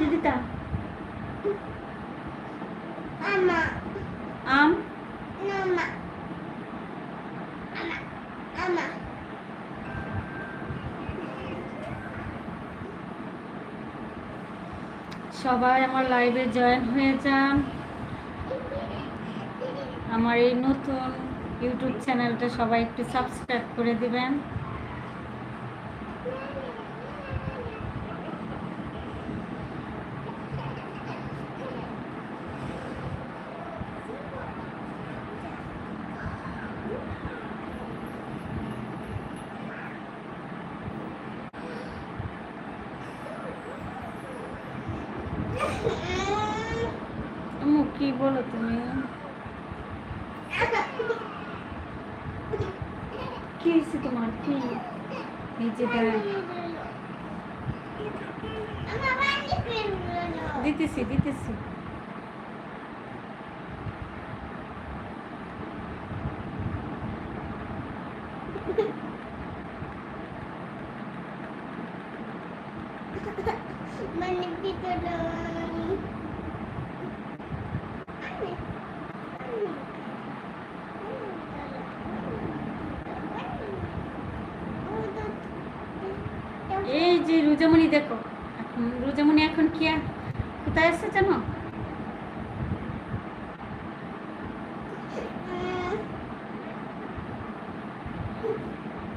কি দিতা? আম সবাই আমার লাইভে জয়েন হয়ে যান। আমার এই নতুন ইউটিউব চ্যানেলটা সবাই একটু সাবস্ক্রাইব করে দিবেন। কি বলো তুমি? কি হয়েছে তোমার? কি এই যে দিতেছি দিতেছি। এই যে রুজামণি দেখো, রুজামণি এখন কি কোথায় আছে জানো?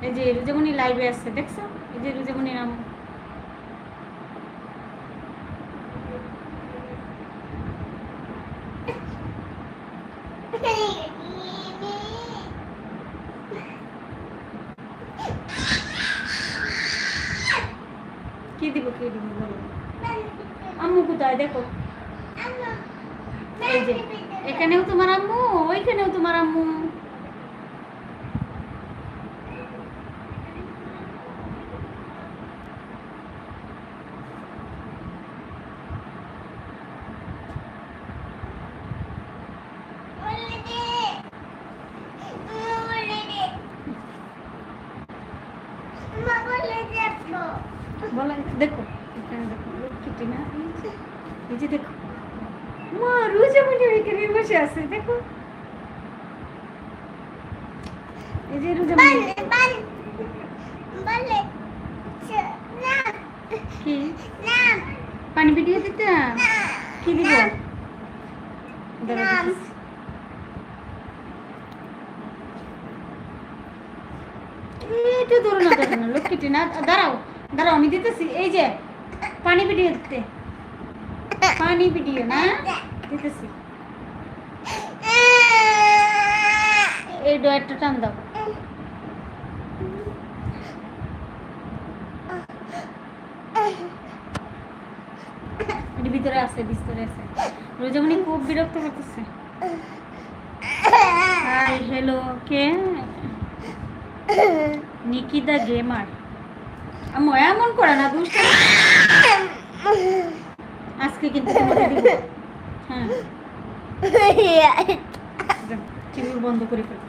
এই যে রুজামণি লাইভে আছে, দেখছো? এই যে রুজামণির নাম। কি দিব কি দিব বলো? আম্মু কোথায় দেখো? এই যে এখানেও তোমার আম্মু, ওইখানেও তোমার আম্মু। বলো দেখো, এখানে দেখো লক্ষ্মীটি না, এই যে দেখো মা রুজামণি এখানে বসে আছে, দেখো এই যে রুজামণি। কি পানি পিটিয়ে দিতে? কি দিব? একটু ধরো না, ধরো না লক্ষ্মীটি না, দাঁড়াও দাঁড়াও আমি দিতেছি। এই যে পানি পিটিয়ে দিতে, পানি পিটিয়ে না দিতেছি। এই ডয়ারটা টান দাও। ভিতরে আছে, ভিতরে আছে। রোজামণি খুব বিরক্ত করতেছে। হাই হ্যালো, কে? নিকিতা গেমার। আম্মু এমন করে না, দুষ্ট। আজকে কিন্তু তোমাকে দিব। হ্যাঁ টিভি বন্ধ করে ফেলো।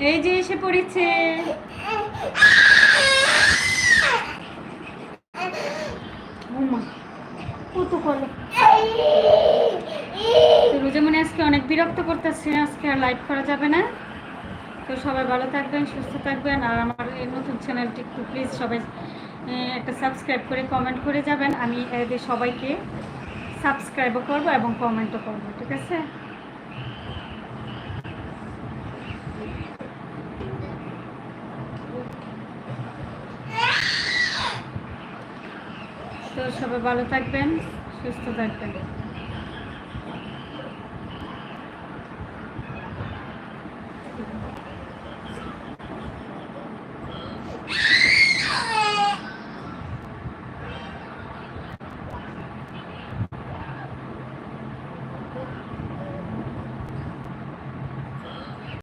এই যে এসে পড়েছে। কত করলো রোজামণি আজকে অনেক বিরক্ত করতেছে, আজকে আর লাইভ করা যাবে না। তো সবাই ভালো থাকবেন, সুস্থ থাকবেন। আর আমার এই নতুন চ্যানেলটি একটু প্লিজ সবাই একটা সাবস্ক্রাইব করে কমেন্ট করে যাবেন। আমি এদের সবাইকে সাবস্ক্রাইবও করবো এবং কমেন্টও করবো, ঠিক আছে? তো সবাই ভালো থাকবেন, সুস্থ থাকবেন।